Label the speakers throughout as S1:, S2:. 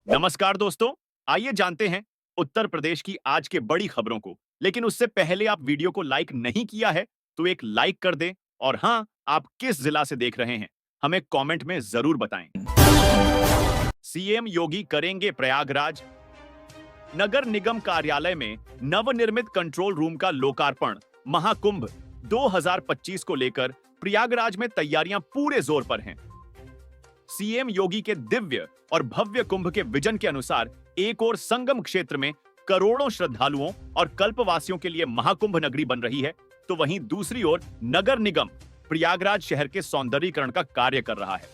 S1: नमस्कार दोस्तों, आइए जानते हैं उत्तर प्रदेश की आज के बड़ी खबरों को। लेकिन उससे पहले आप वीडियो को लाइक नहीं किया है तो एक लाइक कर दें। और हाँ, आप किस जिला से देख रहे हैं हमें कमेंट में जरूर बताएं। सीएम योगी करेंगे प्रयागराज। नगर निगम कार्यालय में नवनिर्मित कंट्रोल रूम का लोकार्पण। महाकुंभ 2025 को लेकर प्रयागराज में तैयारियां पूरे जोर पर हैं। सीएम योगी के दिव्य और भव्य कुंभ के विजन के अनुसार एक और संगम क्षेत्र में करोड़ों श्रद्धालुओं और कल्पवासियों के लिए महाकुंभ नगरी बन रही है, तो वहीं दूसरी ओर नगर निगम प्रयागराज शहर के सौंदर्यीकरण का कार्य कर रहा है।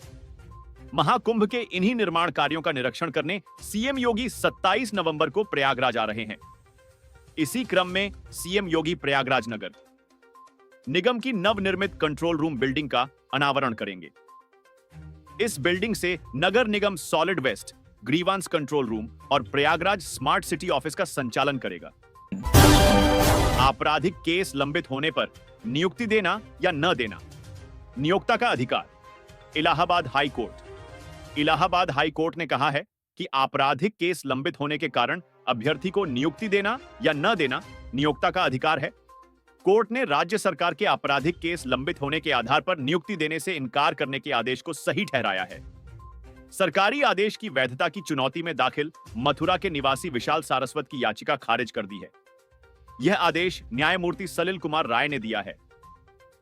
S1: महाकुंभ के इन्हीं निर्माण कार्यों का निरीक्षण करने सीएम योगी 27 नवंबर को प्रयागराज आ रहे हैं। इसी क्रम में सीएम योगी प्रयागराज नगर निगम की नवनिर्मित कंट्रोल रूम बिल्डिंग का अनावरण करेंगे। इस बिल्डिंग से नगर निगम solid waste, grievance control room और प्रयागराज स्मार्ट सिटी ऑफिस का संचालन करेगा। आपराधिक केस लंबित होने पर नियुक्ति देना या न देना, नियोक्ता का अधिकार। इलाहाबाद हाई कोर्ट ने कहा है कि आपराधिक केस लंबित होने के कारण अभ्यर्थी को नियुक्ति देना या न देना नियोक्ता का अधिकार है। कोर्ट ने राज्य सरकार के आपराधिक केस लंबित होने के आधार पर नियुक्ति देने से इनकार करने के आदेश को सही ठहराया है। सरकारी आदेश की वैधता की चुनौती में दाखिल मथुरा के निवासी विशाल सारस्वत की याचिका खारिज कर दी है। यह आदेश न्यायमूर्ति सलिल कुमार राय ने दिया है।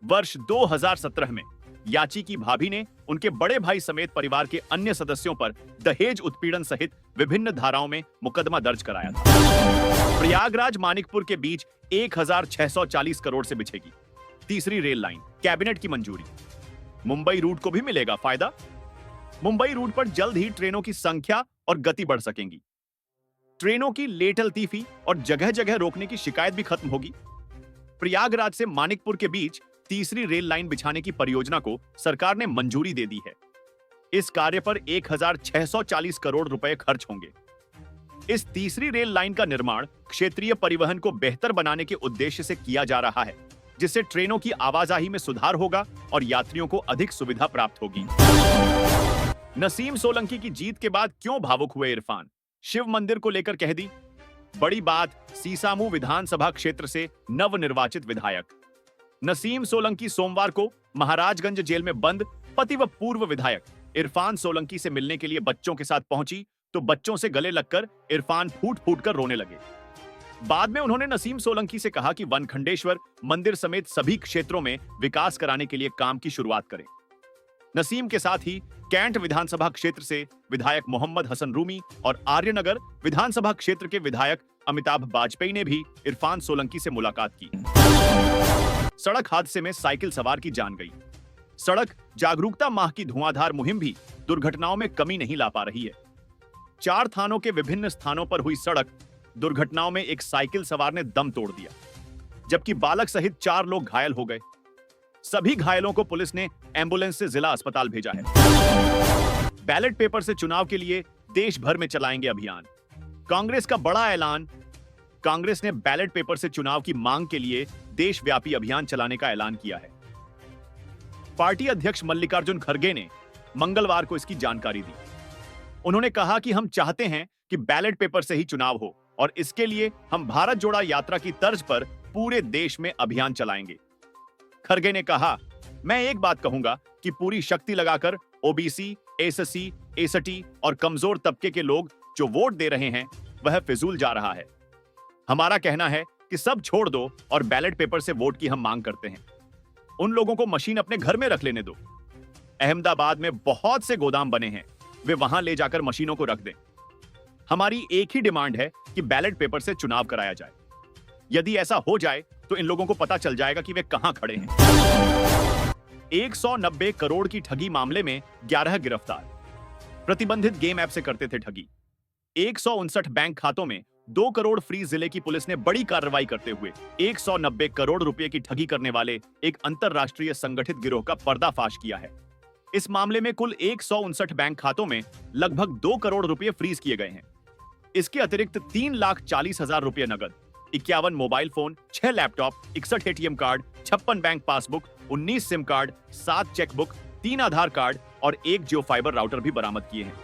S1: वर्ष 2017 में याची की भाभी ने उनके बड़े भाई समेत परिवार के अन्य सदस्यों पर दहेज उत्पीड़न सहित विभिन्न धाराओं में मुकदमा दर्ज कराया था। प्रयागराज मानिकपुर के बीच 1640 करोड़ से बिछेगी तीसरी रेल लाइन, कैबिनेट की मंजूरी। मुंबई रूट को भी मिलेगा फायदा। मुंबई रूट पर जल्द ही ट्रेनों की संख्या और गति बढ़ सकेंगी। ट्रेनों की लेट लतीफी और जगह जगह रोकने की शिकायत भी खत्म होगी। प्रयागराज से मानिकपुर के बीच तीसरी रेल लाइन बिछाने की परियोजना को सरकार ने मंजूरी दे दी है। इस कार्य पर 1640 करोड़ रुपए खर्च होंगे। इस तीसरी रेल लाइन का निर्माण क्षेत्रीय परिवहन को बेहतर बनाने के उद्देश्य से किया जा रहा है, जिससे ट्रेनों की आवाजाही में सुधार होगा और यात्रियों को अधिक सुविधा प्राप्त होगी। नसीम सोलंकी की जीत के बाद क्यों भावुक हुए इरफान? शिव मंदिर को लेकर कह दी बड़ी बात। सीसामू विधानसभा क्षेत्र से नवनिर्वाचित विधायक नसीम सोलंकी सोमवार को महाराजगंज जेल में बंद पति व पूर्व विधायक इरफान सोलंकी से मिलने के लिए बच्चों के साथ पहुंची, तो बच्चों से गले लगकर इरफान फूट फूट कर रोने लगे। बाद में उन्होंने नसीम सोलंकी से कहा कि वनखंडेश्वर मंदिर समेत सभी क्षेत्रों में विकास कराने के लिए काम की शुरुआत करें। नसीम के साथ ही कैंट विधानसभा क्षेत्र से विधायक मोहम्मद हसन रूमी और आर्यनगर विधानसभा क्षेत्र के विधायक अमिताभ बाजपेयी ने भी इरफान सोलंकी से मुलाकात की। सड़क हादसे में साइकिल सवार की जान गई। सड़क जागरूकता माह की धुआंधार मुहिम भी दुर्घटनाओं में कमी नहीं ला पा रही है। 4 थानों के विभिन्न स्थानों पर हुई सड़क दुर्घटनाओं में एक साइकिल सवार ने दम तोड़ दिया, जबकि बालक सहित 4 लोग घायल हो गए। सभी घायलों को पुलिस ने एम्बुलेंस से जिला अस्पताल भेजा है। बैलेट पेपर से चुनाव के लिए देश भर में चलाएंगे अभियान। कांग्रेस का बड़ा ऐलान। कांग्रेस ने बैलेट पेपर से चुनाव की मांग के लिए देशव्यापी अभियान चलाने का ऐलान किया है। पार्टी अध्यक्ष मल्लिकार्जुन खड़गे ने मंगलवार को इसकी जानकारी दी। उन्होंने कहा कि हम चाहते हैं कि बैलेट पेपर से ही चुनाव हो और इसके लिए हम भारत जोड़ा यात्रा की तर्ज पर पूरे देश में अभियान चलाएंगे। खड़गे ने कहा, मैं एक बात कहूंगा कि पूरी शक्ति लगाकर ओबीसी, एससी, एसटी और कमजोर तबके के लोग जो वोट दे रहे हैं वह फिजूल जा रहा है। हमारा कहना है कि सब छोड़ दो और बैलेट पेपर से वोट की हम मांग करते हैं। उन लोगों को मशीन अपने घर में रख लेने दो। अहमदाबाद में बहुत से गोदाम बने हैं, वे वहां ले जाकर मशीनों को रख दें। हमारी एक ही डिमांड है कि बैलेट पेपर से चुनाव कराया जाए। यदि ऐसा हो जाए तो इन लोगों को पता चल जाएगा कि वे कहां खड़े हैं। 190 करोड़ की ठगी मामले में 11 गिरफ्तार। प्रतिबंधित गेम ऐप से करते थे ठगी। 159 बैंक खातों में 2 करोड़ फ्री। जिले की पुलिस ने बड़ी कार्रवाई करते हुए 190 करोड़ रुपए की ठगी करने वाले एक अंतरराष्ट्रीय संगठित गिरोह का पर्दाफाश किया है। इस मामले में कुल 159 बैंक खातों में लगभग 2 करोड़ रुपए फ्रीज किए गए हैं। इसके अतिरिक्त 3,40,000 रुपए नकद, 51 mobile phone, 6 laptop, 61 ATM card, 56 bank passbook, 19 SIM card, 7 chequebook, 3 आधार कार्ड और 1 जियो फाइबर राउटर भी बरामद किए हैं।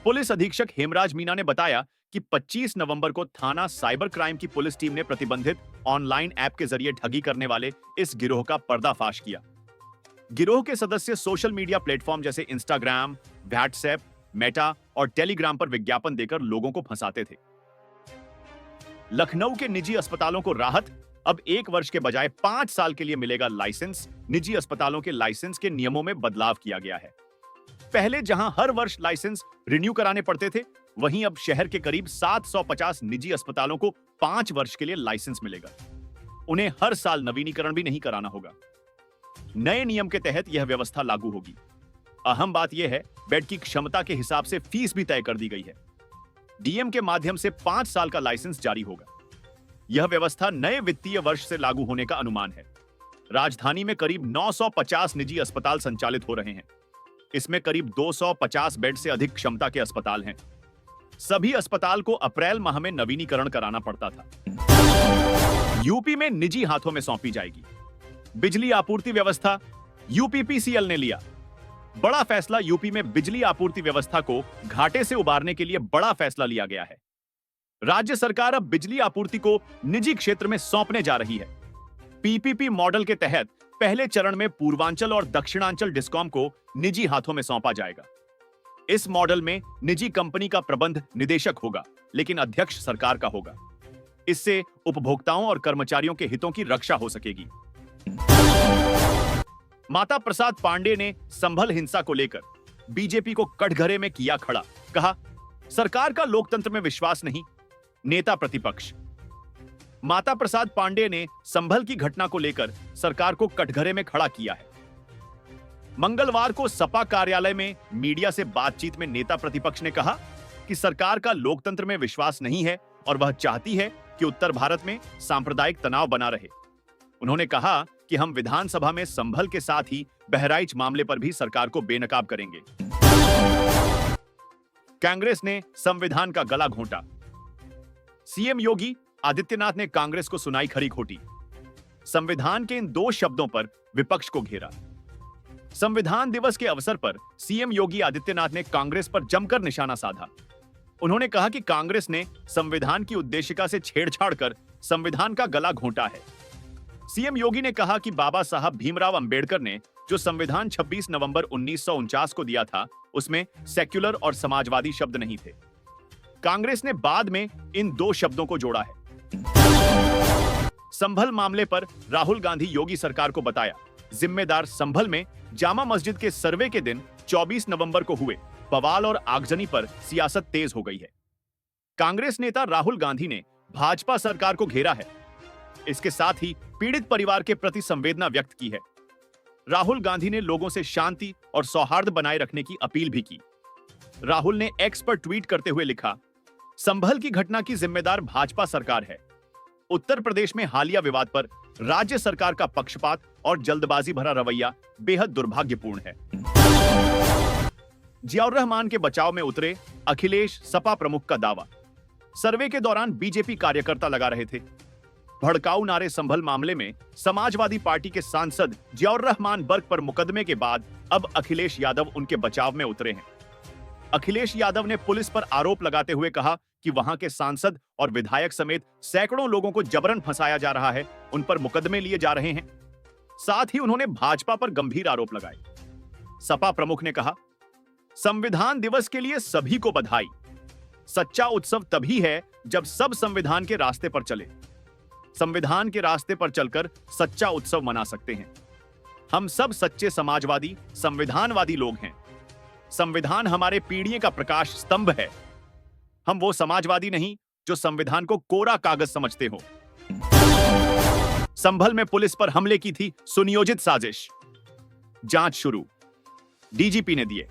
S1: पुलिस अधीक्षक हेमराज मीना ने बताया कि 25 नवंबर को थाना साइबर क्राइम की पुलिस टीम ने प्रतिबंधित ऑनलाइन ऐप के जरिए ठगी करने वाले इस गिरोह का पर्दाफाश किया। गिरोह के सदस्य सोशल मीडिया प्लेटफॉर्म जैसे इंस्टाग्राम, व्हाट्सएप, मेटा और टेलीग्राम पर विज्ञापन देकर लोगों को फंसाते थे। लखनऊ के निजी अस्पतालों को राहत, अब 1 वर्ष के बजाय 5 साल के लिए मिलेगा लाइसेंस। निजी अस्पतालों के लाइसेंस के नियमों में बदलाव किया गया है। पहले जहां हर वर्ष लाइसेंस रिन्यू कराने पड़ते थे, वहीं अब शहर के करीब 750 निजी अस्पतालों को 5 वर्ष के लिए लाइसेंस मिलेगा। उन्हें हर साल नवीनीकरण भी नहीं कराना होगा। नए नियम के तहत यह व्यवस्था लागू होगी। अहम बात यह है, बेड की क्षमता के हिसाब से फीस भी तय कर दी गई है। डीएम के माध्यम से 5 साल का लाइसेंस जारी होगा। यह व्यवस्था नए वित्तीय वर्ष से लागू होने का अनुमान है। राजधानी में करीब 950 निजी अस्पताल संचालित हो रहे हैं। इसमें करीब 250 बेड से अधिक क्षमता के अस्पताल हैं। सभी अस्पताल को अप्रैल माह में नवीनीकरण कराना पड़ता था। यूपी में निजी हाथों में सौंपी जाएगी बिजली आपूर्ति व्यवस्था। यूपीपीसीएल ने लिया बड़ा फैसला। यूपी में बिजली आपूर्ति व्यवस्था को घाटे से उबारने के लिए बड़ा फैसला लिया गया है। राज्य सरकार अब बिजली आपूर्ति को निजी क्षेत्र में सौंपने जा रही है। पीपीपी मॉडल के तहत पहले चरण में पूर्वांचल और दक्षिणांचल डिस्कॉम को निजी हाथों में सौंपा जाएगा। इस मॉडल में निजी कंपनी का प्रबंध निदेशक होगा, लेकिन अध्यक्ष सरकार का होगा। इससे उपभोक्ताओं और कर्मचारियों के हितों की रक्षा हो सकेगी। माता प्रसाद पांडे ने संभल हिंसा को लेकर बीजेपी को कटघरे में किया खड़ा। कहा, सरकार का लोकतंत्र में विश्वास नहीं। नेता प्रतिपक्ष माता प्रसाद पांडे ने संभल की घटना को लेकर सरकार को कटघरे में खड़ा किया है। मंगलवार को सपा कार्यालय में मीडिया से बातचीत में नेता प्रतिपक्ष ने कहा कि सरकार का लोकतंत्र में विश्वास नहीं है और वह चाहती है कि उत्तर भारत में सांप्रदायिक तनाव बना रहे। उन्होंने कहा कि हम विधानसभा में संभल के साथ ही बहराइच मामले पर भी सरकार को बेनकाब करेंगे। कांग्रेस ने संविधान का गला घोंटा। सीएम योगी आदित्यनाथ ने कांग्रेस को सुनाई खरी खोटी। संविधान के इन 2 शब्दों पर विपक्ष को घेरा। संविधान दिवस के अवसर पर सीएम योगी आदित्यनाथ ने कांग्रेस पर जमकर निशाना साधा। उन्होंने कहा कि कांग्रेस ने संविधान की उद्देशिका से छेड़छाड़ कर संविधान का गला घोंटा है। सीएम योगी ने कहा कि बाबा साहब भीमराव अंबेडकर ने जो संविधान 26 नवंबर 1949 को दिया था, उसमें सेक्युलर और समाजवादी शब्द नहीं थे। कांग्रेस ने बाद में इन 2 शब्दों को जोड़ा है। संभल मामले पर राहुल गांधी योगी सरकार को बताया जिम्मेदार। संभल में जामा मस्जिद के सर्वे के दिन 24 नवंबर को हुए बवाल और आगजनी पर सियासत तेज हो गई है। कांग्रेस नेता राहुल गांधी ने भाजपा सरकार को घेरा है। इसके साथ ही पीड़ित परिवार के प्रति संवेदना व्यक्त की है। राहुल गांधी ने लोगों से शांति और सौहार्द बनाए रखने की अपील भी की। राहुल ने एक्स पर ट्वीट करते हुए लिखा, संभल की घटना की जिम्मेदार भाजपा सरकार है। उत्तर प्रदेश में हालिया विवाद पर राज्य सरकार का पक्षपात और जल्दबाजी भरा रवैया बेहद दुर्भाग्यपूर्ण है। जियाउर रहमान के बचाव में उतरे अखिलेश, सपा प्रमुख का दावा। सर्वे के दौरान बीजेपी कार्यकर्ता लगा रहे थे। भड़काऊ नारे। संभल मामले में समाजवादी पार्टी के सांसद जियाउर रहमान बर्क पर मुकदमे के बाद अब अखिलेश यादव उनके बचाव में उतरे हैं। अखिलेश यादव ने पुलिस पर आरोप लगाते हुए कहा कि वहां के सांसद और विधायक समेत सैकड़ों लोगों को जबरन फंसाया जा रहा है, उन पर मुकदमे लिए जा रहे हैं। साथ ही उन्होंने भाजपा पर गंभीर आरोप लगाए। सपा प्रमुख ने कहा, संविधान दिवस के लिए सभी को बधाई। सच्चा उत्सव तभी है जब सब संविधान के रास्ते पर चले। संविधान के रास्ते पर चलकर सच्चा उत्सव मना सकते हैं। हम सब सच्चे समाजवादी, संविधानवादी लोग हैं। संविधान हमारे पीढ़ियों का प्रकाश स्तंभ है। हम वो समाजवादी नहीं जो संविधान को कोरा कागज समझते हो। संभल में पुलिस पर हमले की थी सुनियोजित साजिश। जांच शुरू, डीजीपी ने दिए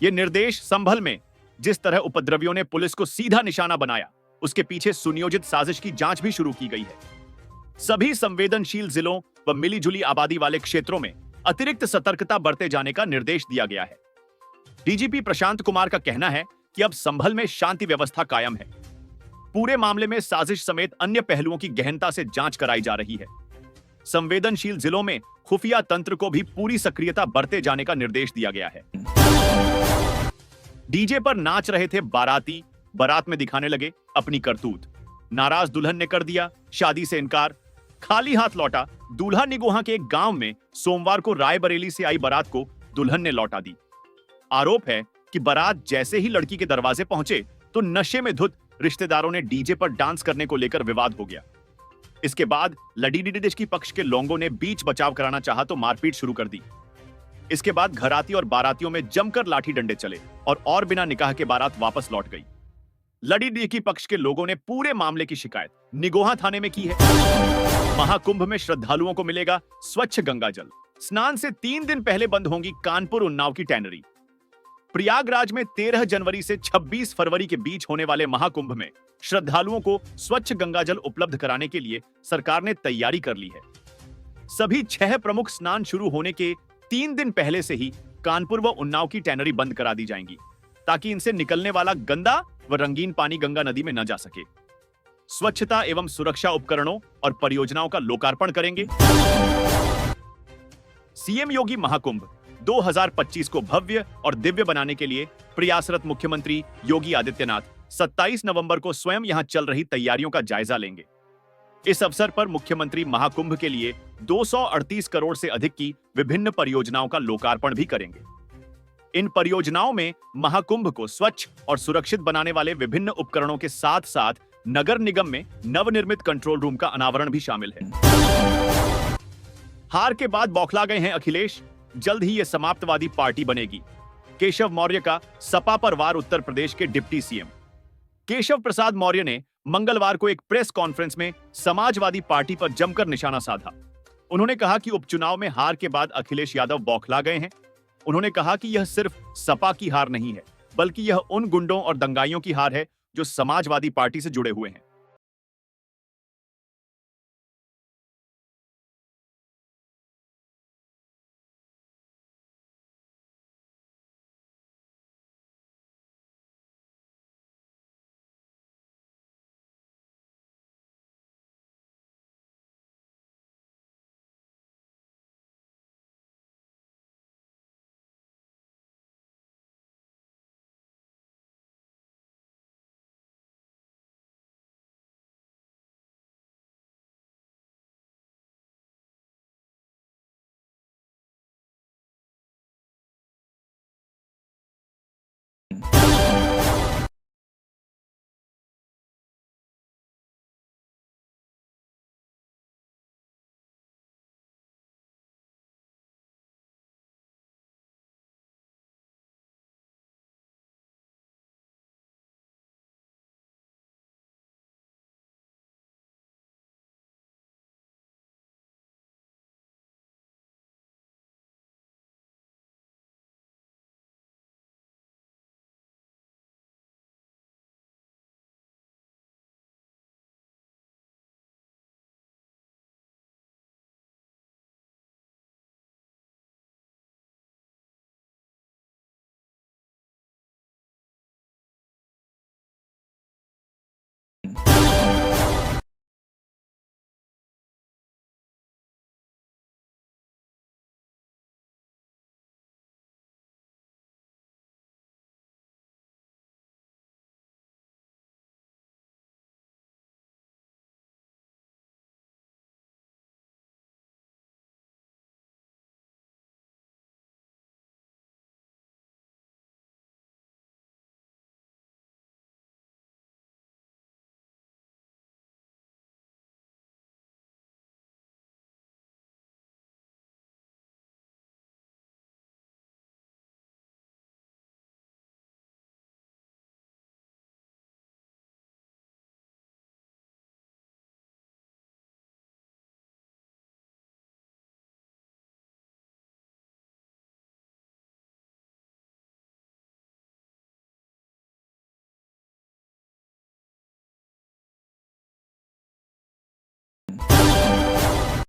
S1: ये निर्देश। संभल में जिस तरह उपद्रवियों ने पुलिस को सीधा निशाना बनाया, उसके पीछे सुनियोजित साजिश की जांच भी शुरू की गई है। सभी संवेदनशील जिलों व मिलीजुली आबादी वाले क्षेत्रों में अतिरिक्त सतर्कता बरते जाने का निर्देश दिया गया है। डीजीपी प्रशांत कुमार का कहना है कि अब संभल में शांति व्यवस्था कायम है। पूरे मामले में साजिश समेत अन्य पहलुओं की गहनता से जांच कराई जा रही है। संवेदनशील जिलों में खुफिया तंत्र को भी पूरी सक्रियता बरते जाने का निर्देश दिया गया है। डीजे पर नाच रहे थे बाराती, बारात में दिखाने लगे अपनी करतूत। नाराज दुल्हन ने कर दिया शादी से इनकार, खाली हाथ लौटा। दूल्हा निगोहा के एक गांव में सोमवार को रायबरेली से आई बारात को दुल्हन ने लौटा दी। आरोप है कि बारात जैसे ही लड़की के दरवाजे पहुंचे तो नशे में धुत रिश्तेदारों ने डीजे पर डांस करने को लेकर विवाद हो गया। इसके बाद लड़ी देश की पक्ष के लोगों ने बीच बचाव कराना चाहा तो मारपीट शुरू कर दी। इसके बाद घराती और बारातियों में जमकर लाठी डंडे चले और बिना निकाह के बारात वापस लौट गई। लड़ी की पक्ष के लोगों ने पूरे मामले की शिकायत निगोहा थाने में की है। महाकुंभ में श्रद्धालुओं को मिलेगा स्वच्छ गंगा जल। स्नान से 3 दिन पहले बंद होंगी कानपुर उन्नाव की टैनरी। प्रयागराज में 13 जनवरी से 26 फरवरी के बीच होने वाले महाकुंभ में श्रद्धालुओं को स्वच्छ गंगा जल उपलब्ध कराने के लिए सरकार ने तैयारी कर ली है। सभी 6 प्रमुख स्नान शुरू होने के 3 दिन पहले से ही कानपुर व उन्नाव की टैनरी बंद करा दी जाएंगी, ताकि इनसे निकलने वाला गंदा व रंगीन पानी गंगा नदी में न जा सके। स्वच्छता एवं सुरक्षा उपकरणों और परियोजनाओं का लोकार्पण करेंगे। सीएम योगी महाकुंभ 2025 को भव्य और दिव्य बनाने के लिए प्रयासरत मुख्यमंत्री योगी आदित्यनाथ 27 नवंबर को स्वयं यहां चल रही तैयारियों का जायजा लेंगे। इस अवसर पर मुख्यमंत्री महाकुंभ के लिए 238 करोड़ से अधिक की विभिन्न परियोजनाओं का लोकार्पण भी करेंगे। इन परियोजनाओं में महाकुंभ को स्वच्छ और सुरक्षित बनाने वाले विभिन्न उपकरणों के साथ साथ नगर निगम में नवनिर्मित कंट्रोल रूम का अनावरण भी शामिल है। हार के बाद बौखला गए हैं अखिलेश, जल्द ही यह समाप्तवादी पार्टी बनेगी। केशव मौर्य का सपा पर वार। उत्तर प्रदेश के डिप्टी सीएम केशव प्रसाद मौर्य ने मंगलवार को एक प्रेस कॉन्फ्रेंस में समाजवादी पार्टी पर जमकर निशाना साधा। उन्होंने कहा कि उपचुनाव में हार के बाद अखिलेश यादव बौखला गए हैं। उन्होंने कहा कि यह सिर्फ सपा की हार नहीं है, बल्कि यह उन गुंडों और दंगाइयों की हार है जो समाजवादी पार्टी से जुड़े हुए हैं।